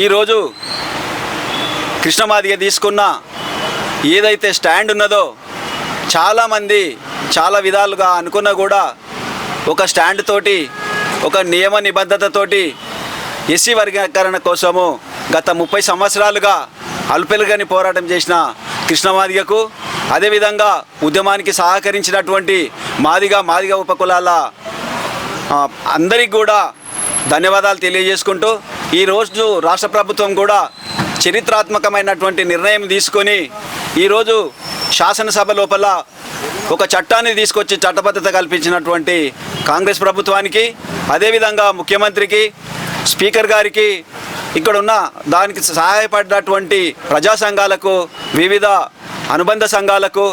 ఈరోజు కృష్ణమాదిగ తీసుకున్న ఏదైతే స్టాండ్ ఉన్నదో చాలామంది చాలా విధాలుగా అనుకున్నా కూడా ఒక స్టాండ్ తోటి ఒక నియమ నిబద్ధతతోటి ఎస్సీ వర్గీకరణ కోసము గత 30 సంవత్సరాలుగా అలుపెలుగని పోరాటం చేసిన కృష్ణమాదిగకు అదేవిధంగా ఉద్యమానికి సహకరించినటువంటి మాదిగ ఉపకులాల అందరికి కూడా ధన్యవాదాలు తెలియజేసుకుంటూ ఈరోజు రాష్ట్ర ప్రభుత్వం కూడా చరిత్రాత్మకమైనటువంటి నిర్ణయం తీసుకొని ఈరోజు శాసనసభ లోపల ఒక చట్టాన్ని తీసుకొచ్చి చట్టబద్ధత కల్పించినటువంటి కాంగ్రెస్ ప్రభుత్వానికి అదేవిధంగా ముఖ్యమంత్రికి స్పీకర్ గారికి ఇక్కడ ఉన్న దానికి సహాయపడినటువంటి ప్రజా సంఘాలకు వివిధ అనుబంధ సంఘాలకు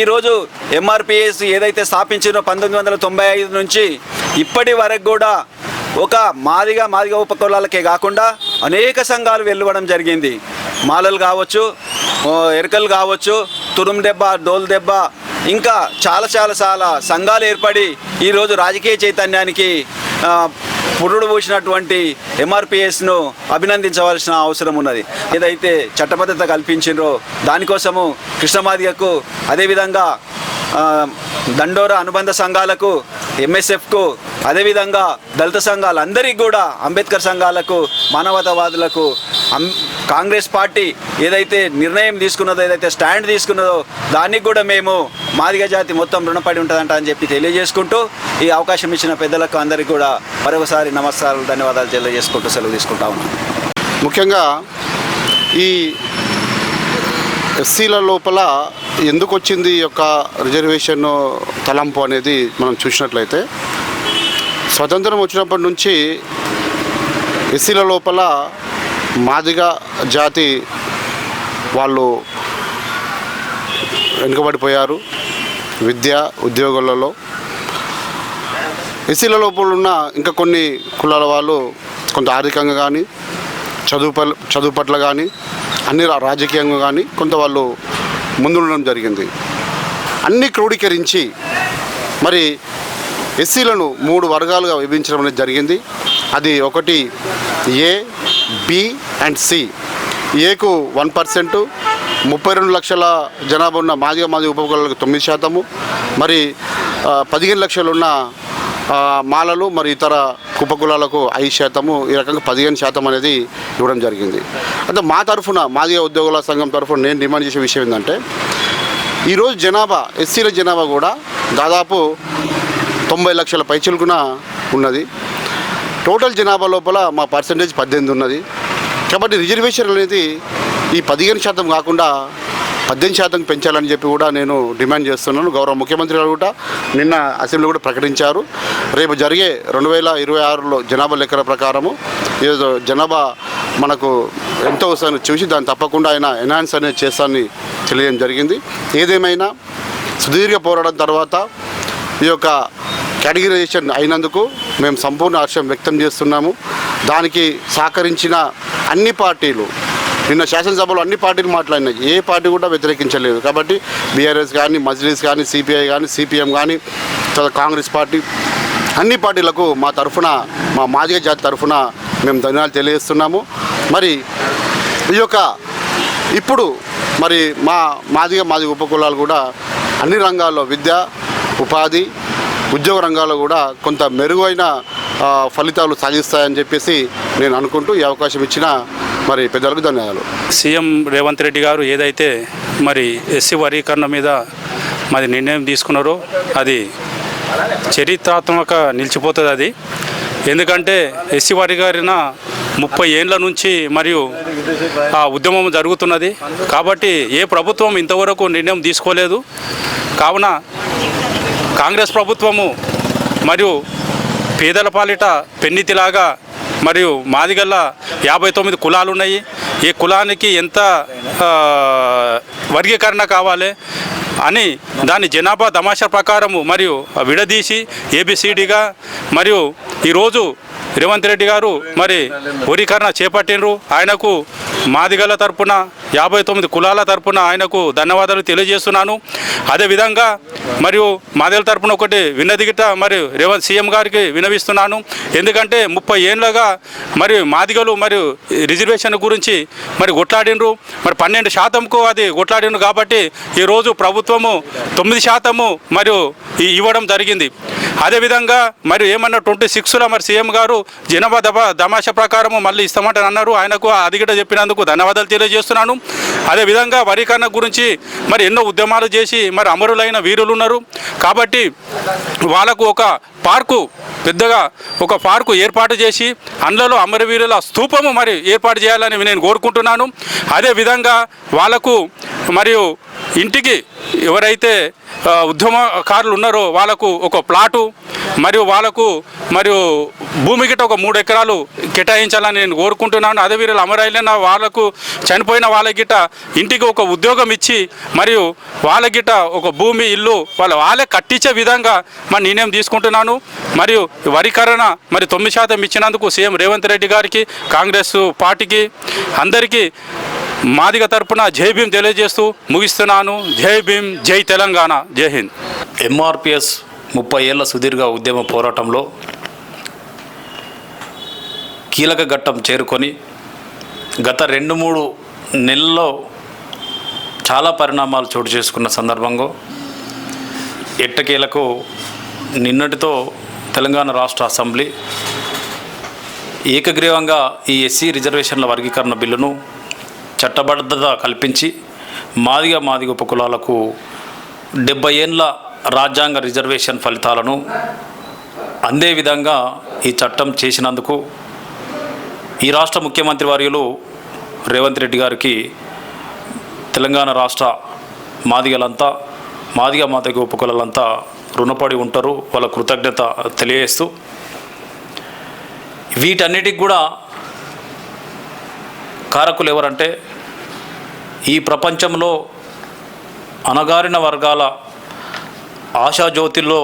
ఈరోజు ఎంఆర్పిఎస్ ఏదైతే స్థాపించినో 1995 నుంచి ఇప్పటి వరకు కూడా ఒక మాదిగ ఉపకులాలకే కాకుండా అనేక సంఘాలు వెలువడం జరిగింది. మాలలు కావచ్చు, ఎరకలు కావచ్చు, తురుం దెబ్బ, డోల్ దెబ్బ, ఇంకా చాలా సంఘాలు ఏర్పడి ఈరోజు రాజకీయ చైతన్యానికి పురుడు పోసినటువంటి ఎంఆర్పిఎస్ను అభినందించవలసిన అవసరం ఉన్నది. ఏదైతే చట్టబద్ధత కల్పించిండ్రో దానికోసము కృష్ణమాదిగకు అదేవిధంగా దండోరా అనుబంధ సంఘాలకు, ఎంఎస్ఎఫ్కు, అదేవిధంగా దళిత సంఘాలందరికీ కూడా, అంబేద్కర్ సంఘాలకు, మానవతావాదులకు కాంగ్రెస్ పార్టీ ఏదైతే నిర్ణయం తీసుకున్నదో, ఏదైతే స్టాండ్ తీసుకున్నదో దానికి కూడా మేము మాదిగ జాతి మొత్తం రుణపడి ఉంటుందంట అని చెప్పి తెలియజేసుకుంటూ ఈ అవకాశం ఇచ్చిన పెద్దలకు అందరికీ కూడా మరొకసారి నమస్కారాలు, ధన్యవాదాలు తెలియజేసుకుంటూ సెలవు తీసుకుంటా ఉన్నాం. ముఖ్యంగా ఈ ఎస్సీల లోపల ఎందుకు వచ్చింది ఈ యొక్క రిజర్వేషన్ తలంపు అనేది మనం చూసినట్లయితే, స్వతంత్రం వచ్చినప్పటి నుంచి ఎస్సీల లోపల మాదిగ జాతి వాళ్ళు వెనుకబడిపోయారు. విద్య ఉద్యోగాలలో ఎస్సీల లోపల ఉన్న ఇంకా కొన్ని కులాల వాళ్ళు కొంత ఆర్థికంగా కానీ చదువు పట్ల కానీ అన్ని రాజకీయంగా కానీ కొంత వాళ్ళు ముందుండడం జరిగింది. అన్నీ క్రోడీకరించి మరి ఎస్సీలను 3 వర్గాలుగా విభజించడం అనేది జరిగింది. అది ఒకటి ఏ, బి అండ్ సి. ఏకు 1%, 32 లక్షల జనాభా ఉన్న మాదిగ ఉపకులాలకు 9%, మరి 15 లక్షలు ఉన్న మాలలు మరి ఇతర ఉపకులాలకు 5%, ఈ రకంగా 15% అనేది ఇవ్వడం జరిగింది. అంటే మా తరఫున మాదిగ ఉద్యోగుల సంఘం తరఫున నేను డిమాండ్ చేసే విషయం ఏంటంటే, ఈరోజు జనాభా ఎస్సీల జనాభా కూడా దాదాపు 90 లక్షల పైచిలుకున ఉన్నది. టోటల్ జనాభా లోపల మా పర్సంటేజ్ 18 ఉన్నది. కాబట్టి రిజర్వేషన్ అనేది ఈ 15% కాకుండా 18% పెంచాలని చెప్పి కూడా నేను డిమాండ్ చేస్తున్నాను. గౌరవ ముఖ్యమంత్రి గారు కూడా నిన్న అసెంబ్లీ కూడా ప్రకటించారు. రేపు జరిగే 2026లో జనాభా లెక్కల ప్రకారము ఏదో జనాభా మనకు ఎంతో వస్తుందని చూసి దాన్ని తప్పకుండా ఆయన ఎన్హాన్స్ అనేది చేస్తానని తెలియడం జరిగింది. ఏదేమైనా సుదీర్ఘ పోరాటం తర్వాత ఈ యొక్క కేటగిరైజేషన్ అయినందుకు మేము సంపూర్ణ హర్షం వ్యక్తం చేస్తున్నాము. దానికి సహకరించిన అన్ని పార్టీలు, నిన్న శాసనసభలో అన్ని పార్టీలు మాట్లాడినాయి, ఏ పార్టీ కూడా వ్యతిరేకించలేదు. కాబట్టి బీఆర్ఎస్ కానీ, మజ్లిస్ కానీ, సిపిఐ కానీ, సిపిఎం కానీ, కాంగ్రెస్ పార్టీ, అన్ని పార్టీలకు మా తరఫున, మా మాదిగ జాతి తరఫున మేము ధన్యవాదాలు తెలియజేస్తున్నాము. మరి ఈ యొక్క ఇప్పుడు మరి మా మాదిగ ఉపకులాలు కూడా అన్ని రంగాల్లో విద్య, ఉపాధి, ఉద్యోగ రంగాల్లో కూడా కొంత మెరుగైన ఫలితాలు సాధిస్తాయని చెప్పేసి నేను అనుకుంటూ ఈ అవకాశం ఇచ్చిన మరి పెద్దలకు ధన్యవాదాలు. సీఎం రేవంత్ రెడ్డి గారు ఏదైతే మరి ఎస్సీ వర్గీకరణ మీద మరి నిర్ణయం తీసుకున్నారో అది చరిత్రాత్మక నిలిచిపోతుంది. అది ఎందుకంటే ఎస్సీ వర్గీకరణ 30 ఏళ్ళ నుంచి మరియు ఆ ఉద్యమం జరుగుతున్నది. కాబట్టి ఏ ప్రభుత్వం ఇంతవరకు నిర్ణయం తీసుకోలేదు. కావున కాంగ్రెస్ ప్రభుత్వము మరియు పేదల పాలిట పెన్నితిలాగా మరియు మాదిగల్ల 59 కులాలు ఉన్నాయి. ఈ కులానికి ఎంత వర్గీకరణ కావాలి అని దాని జనాభా తమాషా ప్రకారము మరియు విడదీసి ఏబిసిడిగా మరియు ఈరోజు రేవంత్ రెడ్డి గారు మరి వరీకరణ చేపట్టినరు. ఆయనకు మాదిగల తరపున 59 కులాల తరపున ఆయనకు ధన్యవాదాలు తెలియజేస్తున్నాను. అదేవిధంగా మరియు మాదిగల తరపున ఒకటి విన్నదిగిట మరి రేవంత్ సీఎం గారికి వినవిస్తున్నాను. ఎందుకంటే 30 ఏళ్ళగా మరి మాదిగలు మరియు రిజర్వేషన్ గురించి మరి కొట్లాడినరు. మరి 12% అది కొట్లాడినరు కాబట్టి ఈరోజు ప్రభుత్వము 9% మరియు ఇవ్వడం జరిగింది. అదేవిధంగా మరి ఏమన్నా 26లో మరి సీఎం గారు జనాభా దమాషా ప్రకారము మళ్ళీ ఇస్తామంటని అన్నారు. ఆయనకు అది గిట చెప్పినందుకు ధన్యవాదాలు తెలియజేస్తున్నాను. అదేవిధంగా వరీకరణ గురించి మరి ఎన్నో ఉద్యమాలు చేసి మరి అమరులైన వీరులు ఉన్నారు. కాబట్టి వాళ్ళకు ఒక పెద్దగా ఒక పార్కు ఏర్పాటు చేసి అందులో అమరవీరుల స్తూపము మరి ఏర్పాటు చేయాలని నేను కోరుకుంటున్నాను. అదేవిధంగా వాళ్ళకు మరియు ఇంటికి ఎవరైతే ఉద్యమకారులు ఉన్నారో వాళ్ళకు ఒక ప్లాటు మరియు భూమి గిట్ట ఒక 3 ఎకరాలు కేటాయించాలని నేను కోరుకుంటున్నాను. అదే వీరులు అమరైన వాళ్ళకు చనిపోయిన వాళ్ళ గిట్ట ఇంటికి ఒక ఉద్యోగం ఇచ్చి మరియు వాళ్ళ గిట్ట ఒక భూమి ఇల్లు వాళ్ళే కట్టించే విధంగా మరి నిర్ణయం తీసుకుంటున్నాను. మరియు వరీకరణ మరి 9% ఇచ్చినందుకు సీఎం రేవంత్ రెడ్డి గారికి, కాంగ్రెస్ పార్టీకి, అందరికీ మాదిగ తరపున జై భీమ్ తెలియజేస్తూ ముగిస్తున్నాను. జై భీమ్, జై తెలంగాణ, జై హింద్. ఎంఆర్పిఎస్ 30 ఏళ్ల సుదీర్ఘ ఉద్యమ పోరాటంలో కీలక ఘట్టం చేరుకొని గత 2-3 నెలల్లో చాలా పరిణామాలు చోటు చేసుకున్న సందర్భంలో ఎట్టకేలకు నిన్నటితో తెలంగాణ రాష్ట్ర అసెంబ్లీ ఏకగ్రీవంగా ఈ ఎస్సీ రిజర్వేషన్ల వర్గీకరణ బిల్లును చట్టబద్ధత కల్పించి మాదిగ ఉపకులాలకు 70 ఏళ్ళ రాజ్యాంగ రిజర్వేషన్ ఫలితాలను అందే విధంగా ఈ చట్టం చేసినందుకు ఈ రాష్ట్ర ముఖ్యమంత్రి వర్యులు రేవంత్ రెడ్డి గారికి తెలంగాణ రాష్ట్ర మాదిగ ఉపకులాలంతా రుణపడి ఉంటారు. వాళ్ళ కృతజ్ఞత తెలియజేస్తూ వీటన్నిటికి కూడా కారకులు ఎవరంటే ఈ ప్రపంచంలో అణగారిన వర్గాల ఆశాజ్యోతిల్లో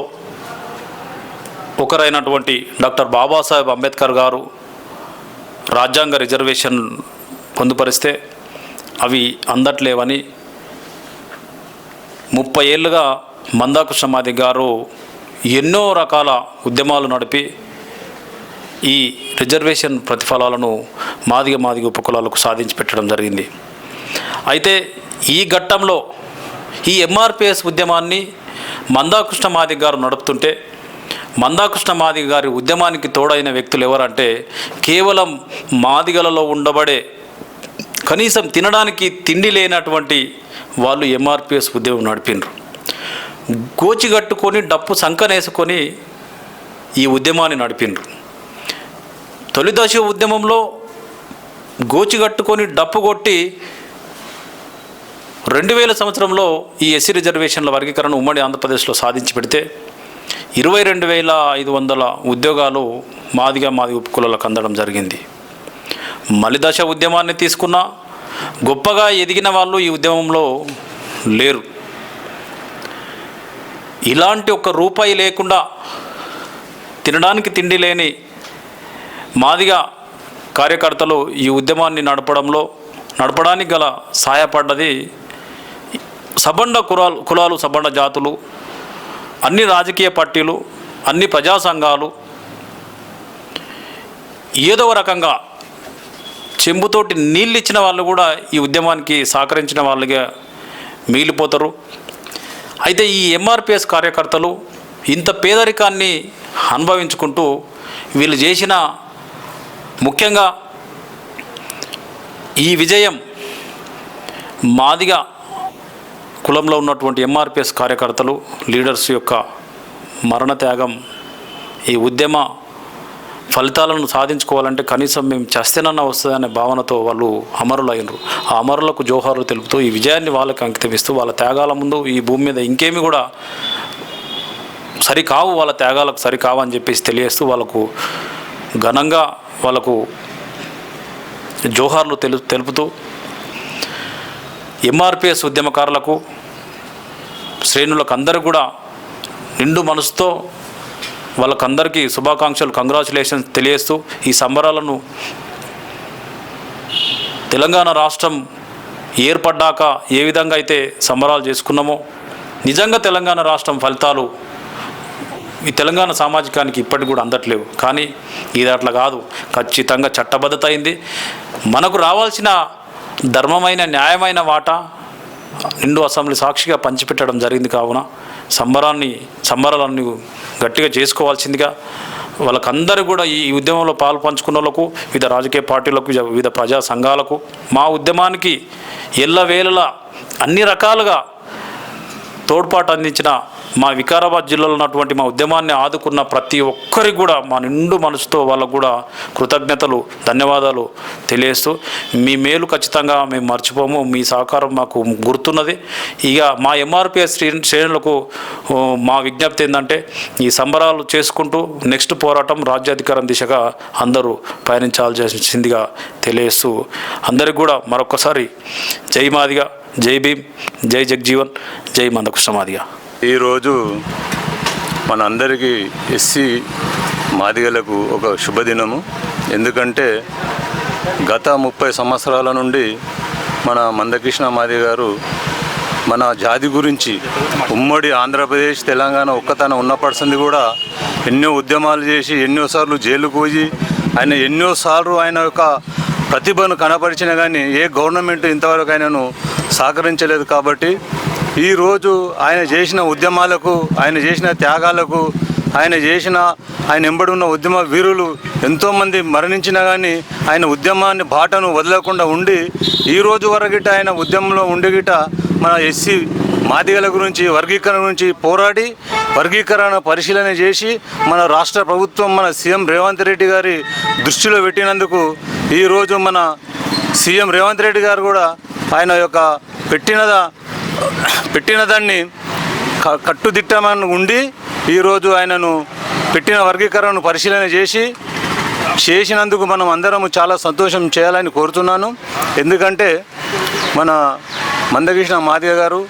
ఒకరైనటువంటి డాక్టర్ బాబాసాహెబ్ అంబేద్కర్ గారు రాజ్యాంగ రిజర్వేషన్ పొందుపరిస్తే అవి అందట్లేవని 30 ఏళ్ళుగా మందాకృష్ణ మాదిగ గారు ఎన్నో రకాల ఉద్యమాలు నడిపి ఈ రిజర్వేషన్ ప్రతిఫలాలను మాదిగ ఉపకులాలకు సాధించి పెట్టడం జరిగింది. అయితే ఈ ఘట్టంలో ఈ ఎంఆర్పిఎస్ ఉద్యమాన్ని మందాకృష్ణ మాదిగ గారు నడుపుతుంటే మందాకృష్ణ మాదిగ గారి ఉద్యమానికి తోడైన వ్యక్తులు ఎవరంటే కేవలం మాదిగలలో ఉండబడే కనీసం తినడానికి తిండి లేనటువంటి వాళ్ళు ఎంఆర్పిఎస్ ఉద్యమం నడిపినరు. గోచిగట్టుకొని డప్పు సంకనేసుకొని ఈ ఉద్యమాన్ని నడిపినరు. తొలి దశ ఉద్యమంలో గోచిగట్టుకొని డప్పు కొట్టి 2000 సంవత్సరంలో ఈ ఎస్సీ రిజర్వేషన్ల వర్గీకరణ ఉమ్మడి ఆంధ్రప్రదేశ్లో సాధించి పెడితే 22,500 ఉద్యోగాలు మాదిగ ఉపకులాలకు అందడం జరిగింది. మలి దశ ఉద్యమాన్ని తీసుకున్నా గొప్పగా ఎదిగిన వాళ్ళు ఈ ఉద్యమంలో లేరు. ఇలాంటి ఒక్క రూపాయి లేకుండా తినడానికి తిండి లేని మాదిగ కార్యకర్తలు ఈ ఉద్యమాన్ని నడపడానికి గల సహాయపడ్డది సబండ కులాలు, సబండ జాతులు, అన్ని రాజకీయ పార్టీలు, అన్ని ప్రజా సంఘాలు ఏదో రకంగా చెంబుతోటి నీళ్ళు ఇచ్చిన వాళ్ళు కూడా ఈ ఉద్యమానికి సహకరించిన వాళ్ళుగా మిగిలిపోతారు. అయితే ఈ ఎంఆర్పిఎస్ కార్యకర్తలు ఇంత పేదరికాన్ని అనుభవించుకుంటూ వీళ్ళు చేసిన ముఖ్యంగా ఈ విజయం మాదిగ కులంలో ఉన్నటువంటి ఎంఆర్పిఎస్ కార్యకర్తలు లీడర్స్ యొక్క మరణ త్యాగం ఈ ఉద్యమ ఫలితాలను సాధించుకోవాలంటే కనీసం మేము చేస్తేనన్నా వస్తుందనే భావనతో వాళ్ళు అమరులైనరు. ఆ అమరులకు జోహార్లు తెలుపుతూ ఈ విజయాన్ని వాళ్ళకి అంకితమిస్తూ వాళ్ళ త్యాగాల ముందు ఈ భూమి మీద ఇంకేమి కూడా సరికావు, వాళ్ళ త్యాగాలకు సరికావు అని చెప్పేసి తెలియజేస్తూ వాళ్ళకు ఘనంగా వాళ్ళకు జోహార్లు తెలుపుతూ ఎంఆర్పిఎస్ ఉద్యమకారులకు శ్రేణులకు అందరూ కూడా నిండు మనసుతో వాళ్ళకందరికీ శుభాకాంక్షలు, కంగ్రాచులేషన్స్ తెలియజేస్తూ ఈ సంబరాలను తెలంగాణ రాష్ట్రం ఏర్పడ్డాక ఏ విధంగా అయితే సంబరాలు చేసుకున్నామో నిజంగా తెలంగాణ రాష్ట్రం ఫలితాలు ఈ తెలంగాణ సామాజికానికి ఇప్పటికి కూడా అందట్లేవు. కానీ ఇది అట్లా కాదు, ఖచ్చితంగా చట్టబద్ధత అయింది. మనకు రావాల్సిన ధర్మమైన న్యాయమైన వాటా నిండు అసెంబ్లీ సాక్షిగా పంచిపెట్టడం జరిగింది. కావున సంబరాలన్నీ గట్టిగా చేసుకోవాల్సిందిగా వాళ్ళకందరూ కూడా ఈ ఉద్యమంలో పాలు పంచుకున్న వాళ్ళకు, వివిధ రాజకీయ పార్టీలకు, వివిధ ప్రజా సంఘాలకు, మా ఉద్యమానికి ఎల్లవేళలా అన్ని రకాలుగా తోడ్పాటు అందించిన మా వికారాబాద్ జిల్లాలో ఉన్నటువంటి మా ఉద్యమాన్ని ఆదుకున్న ప్రతి ఒక్కరికి కూడా మా నిండు మనసుతో వాళ్ళకు కూడా కృతజ్ఞతలు, ధన్యవాదాలు తెలియజేస్తూ మీ మేలు ఖచ్చితంగా మేము మర్చిపోము. మీ సహకారం మాకు గుర్తున్నది. ఇక మా ఎంఆర్పిఎస్ శ్రేణులకు మా విజ్ఞప్తి ఏంటంటే ఈ సంబరాలు చేసుకుంటూ నెక్స్ట్ పోరాటం రాజ్యాధికారం దిశగా అందరూ పయనించాల్సిందిగా తెలియజేస్తూ అందరికి కూడా మరొకసారి జై మాదిగ, జై భీమ్, జై జగ్జీవన్, జై మందకృష్ణ మాదిగ. ఈరోజు మనందరికీ ఎస్సీ మాదిగలకు ఒక శుభదినము. ఎందుకంటే గత 30 సంవత్సరాల నుండి మన మందకృష్ణ మాదిగ గారు మన జాతి గురించి ఉమ్మడి ఆంధ్రప్రదేశ్, తెలంగాణ ఒక్కతన ఉన్నప్పటిసింది కూడా ఎన్నో ఉద్యమాలు చేసి ఎన్నోసార్లు జైలుకు పోయి ఎన్నోసార్లు ఆయన యొక్క ప్రతిభను కనపరిచినా కానీ ఏ గవర్నమెంట్ ఇంతవరకు ఆయనను సహకరించలేదు. కాబట్టి ఈరోజు ఆయన చేసిన ఉద్యమాలకు, ఆయన చేసిన త్యాగాలకు, ఆయన ఎంబడి ఉన్న ఉద్యమ వీరులు ఎంతోమంది మరణించినా కానీ ఆయన ఉద్యమాన్ని బాటను వదలకుండా ఉండి ఈరోజు వరగిట ఆయన ఉద్యమంలో ఉండిగిట మన ఎస్సీ మాదిగల గురించి, వర్గీకరణ గురించి పోరాడి వర్గీకరణ పరిశీలన చేసి మన రాష్ట్ర ప్రభుత్వం, మన సీఎం రేవంత్ రెడ్డి గారి దృష్టిలో పెట్టినందుకు ఈరోజు మన సీఎం రేవంత్ రెడ్డి గారు కూడా ఆయన యొక్క పెట్టిన దాన్ని కట్టుదిట్టమని ఉండి ఈరోజు ఆయనను పెట్టిన వర్గీకరణను పరిశీలన చేసినందుకు మనం అందరం చాలా సంతోషం చేయాలని కోరుతున్నాను. ఎందుకంటే మన మందకృష్ణ మాదిగ గారు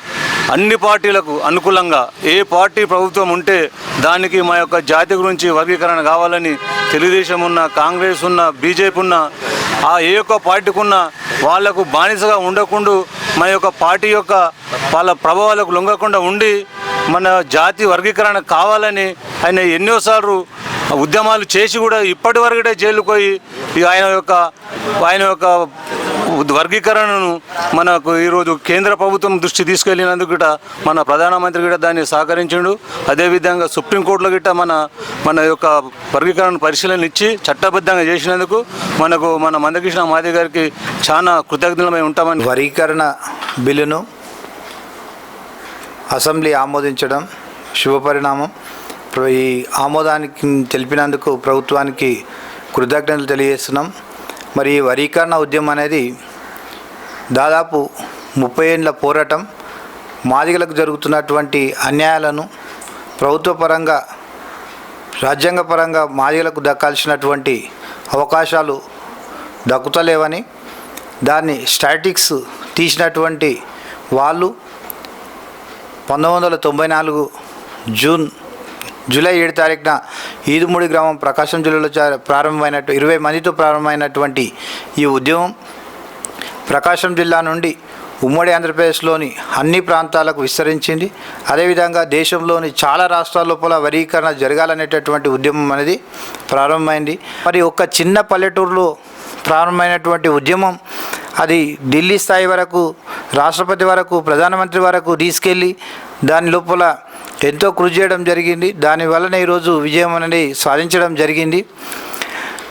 అన్ని పార్టీలకు అనుకూలంగా ఏ పార్టీ ప్రభుత్వం ఉంటే దానికి మా యొక్క జాతి గురించి వర్గీకరణ కావాలని తెలుగుదేశం ఉన్న, కాంగ్రెస్ ఉన్న, బీజేపీ ఉన్న, ఆ ఏ ఒక్క పార్టీకి ఉన్న వాళ్లకు బానిసగా ఉండకుండా మన యొక్క పార్టీ యొక్క వాళ్ళ ప్రభావాలకు లొంగకుండా ఉండి మన జాతి వర్గీకరణ కావాలని ఆయన ఎన్నోసార్లు ఉద్యమాలు చేసి కూడా ఇప్పటి వరకుటే జైలుకు పోయి ఆయన యొక్క వర్గీకరణను మనకు ఈరోజు కేంద్ర ప్రభుత్వం దృష్టి తీసుకెళ్ళినందుకు గిట్ట మన ప్రధానమంత్రి గిట్ట దాన్ని సహకరించిండు. అదేవిధంగా సుప్రీంకోర్టులో గిట్ట మన యొక్క వర్గీకరణ పరిశీలన ఇచ్చి చట్టబద్ధంగా చేసినందుకు మన మందకృష్ణ మాదిగ గారికి చాలా కృతజ్ఞతలమై ఉంటామని. వర్గీకరణ బిల్లును అసెంబ్లీ ఆమోదించడం శుభపరిణామం. ఈ ఆమోదానికి తెలిపినందుకు ప్రభుత్వానికి కృతజ్ఞతలు తెలియజేస్తున్నాం. మరి ఈ వర్గీకరణ ఉద్యమం అనేది దాదాపు 30 ఏళ్ళ పోరాటం. మాదిగలకు జరుగుతున్నటువంటి అన్యాయాలను ప్రభుత్వ పరంగా, రాజ్యాంగ పరంగా మాదిగలకు దక్కాల్సినటువంటి అవకాశాలు దక్కుతలేవని, దాన్ని స్టాటిక్స్ తీసినటువంటి వాళ్ళు 1994 జూలై 7 తారీఖున ఈదుమూడి గ్రామం ప్రకాశం జిల్లాలో ప్రారంభమైనట్టు 20 మందితో ప్రారంభమైనటువంటి ఈ ఉద్యమం ప్రకాశం జిల్లా నుండి ఉమ్మడి ఆంధ్రప్రదేశ్లోని అన్ని ప్రాంతాలకు విస్తరించింది. అదేవిధంగా దేశంలోని చాలా రాష్ట్రాల లోపల వర్గీకరణ జరగాలనేటటువంటి ఉద్యమం అనేది ప్రారంభమైంది. మరి ఒక చిన్న పల్లెటూరులో ప్రారంభమైనటువంటి ఉద్యమం అది ఢిల్లీ స్థాయి వరకు, రాష్ట్రపతి వరకు, ప్రధానమంత్రి వరకు తీసుకెళ్ళి దాని లోపల ఎంతో కృషి చేయడం జరిగింది. దానివల్లనే ఈరోజు విజయం అనేది సాధించడం జరిగింది.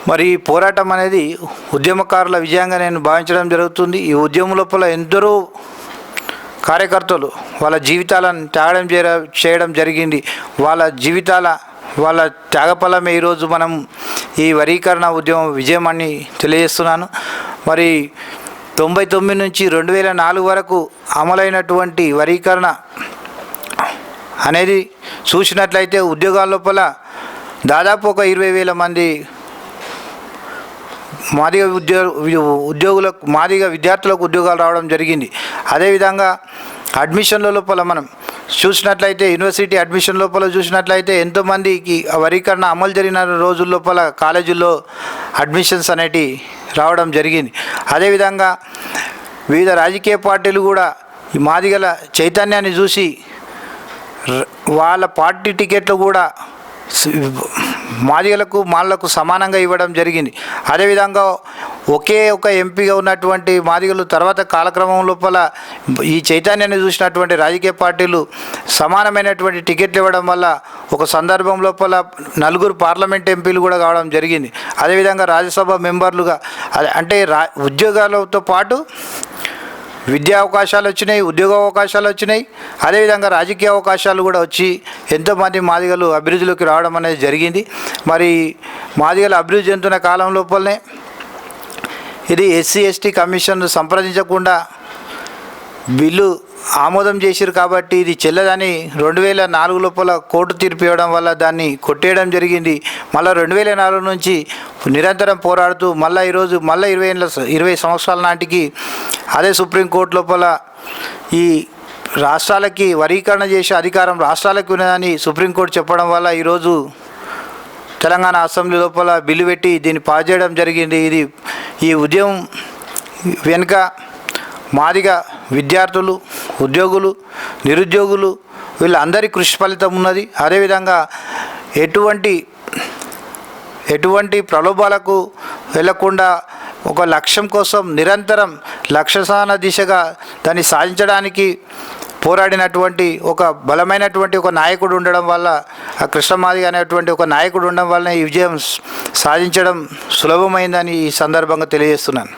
మరి ఈ పోరాటం అనేది ఉద్యమకారుల విజయంగా నేను భావించడం జరుగుతుంది. ఈ ఉద్యమం లోపల ఎందరో కార్యకర్తలు వాళ్ళ జీవితాలను త్యాగం చేయడం జరిగింది. వాళ్ళ త్యాగఫలమే ఈరోజు మనం ఈ వర్గీకరణ ఉద్యమం విజయం అని తెలియజేస్తున్నాను. మరి 99 నుంచి 2004 వరకు అమలైనటువంటి వర్గీకరణ అనేది చూసినట్లయితే ఉద్యోగాల లోపల దాదాపు ఒక 20,000 మంది మాదిగ విద్యార్థులకు ఉద్యోగాలు రావడం జరిగింది. అదేవిధంగా అడ్మిషన్ల లోపల మనం చూసినట్లయితే యూనివర్సిటీ అడ్మిషన్ లోపల చూసినట్లయితే ఎంతోమందికి వర్గీకరణ అమలు జరిగిన రోజుల లోపల కాలేజీల్లో అడ్మిషన్స్ అనేటివి రావడం జరిగింది. అదేవిధంగా వివిధ రాజకీయ పార్టీలు కూడా ఈ మాదిగల చైతన్యాన్ని చూసి వాళ్ళ పార్టీ టికెట్లు కూడా మాదిగలకు మాలకు సమానంగా ఇవ్వడం జరిగింది. అదేవిధంగా ఒకే ఒక ఎంపీగా ఉన్నటువంటి మాదిగలు తర్వాత కాలక్రమం లోపల ఈ చైతన్యాన్ని చూసినటువంటి రాజకీయ పార్టీలు సమానమైనటువంటి టికెట్లు ఇవ్వడం వల్ల ఒక సందర్భం లోపల 4 పార్లమెంట్ ఎంపీలు కూడా కావడం జరిగింది. అదేవిధంగా రాజ్యసభ మెంబర్లుగా అంటే ఉద్యోగాలతో పాటు విద్యా అవకాశాలు వచ్చినాయి, ఉద్యోగ అవకాశాలు వచ్చినాయి, అదేవిధంగా రాజకీయ అవకాశాలు కూడా వచ్చి ఎంతోమంది మాదిగలు అభివృద్ధిలోకి రావడం అనేది జరిగింది. మరి మాదిగలు అభివృద్ధి చెందుతున్న కాలం లోపలనే ఇది ఎస్సీ ఎస్టీ కమిషన్ సంప్రదించకుండా బిల్లు ఆమోదం చేశారు కాబట్టి ఇది చెల్లదని 2004 లోపల కోర్టు తీర్పు ఇవ్వడం వల్ల దాన్ని కొట్టేయడం జరిగింది. మళ్ళీ 2004 నుంచి నిరంతరం పోరాడుతూ మళ్ళీ ఈరోజు 20 సంవత్సరాల నాటికి అదే సుప్రీంకోర్టు లోపల ఈ రాష్ట్రాలకి వర్గీకరణ చేసే అధికారం రాష్ట్రాలకు ఉన్నదని సుప్రీంకోర్టు చెప్పడం వల్ల ఈరోజు తెలంగాణ అసెంబ్లీ లోపల బిల్లు పెట్టి దీన్ని పాస్ చేయడం జరిగింది. ఈ ఉద్యమం వెనుక మాదిగ విద్యార్థులు, ఉద్యోగులు, నిరుద్యోగులు వీళ్ళందరి కృషి ఫలితం ఉన్నది. అదేవిధంగా ఎటువంటి ప్రలోభాలకు వెళ్లకుండా ఒక లక్ష్యం కోసం నిరంతరం లక్ష్య సాధన దిశగా దాన్ని సాధించడానికి పోరాడినటువంటి ఒక బలమైనటువంటి ఒక నాయకుడు ఉండడం వల్ల, ఆ కృష్ణమాదిగ అనేటువంటి ఒక నాయకుడు ఉండడం వల్ల ఈ విజయం సాధించడం సులభమైందని ఈ సందర్భంగా తెలియజేస్తున్నాను.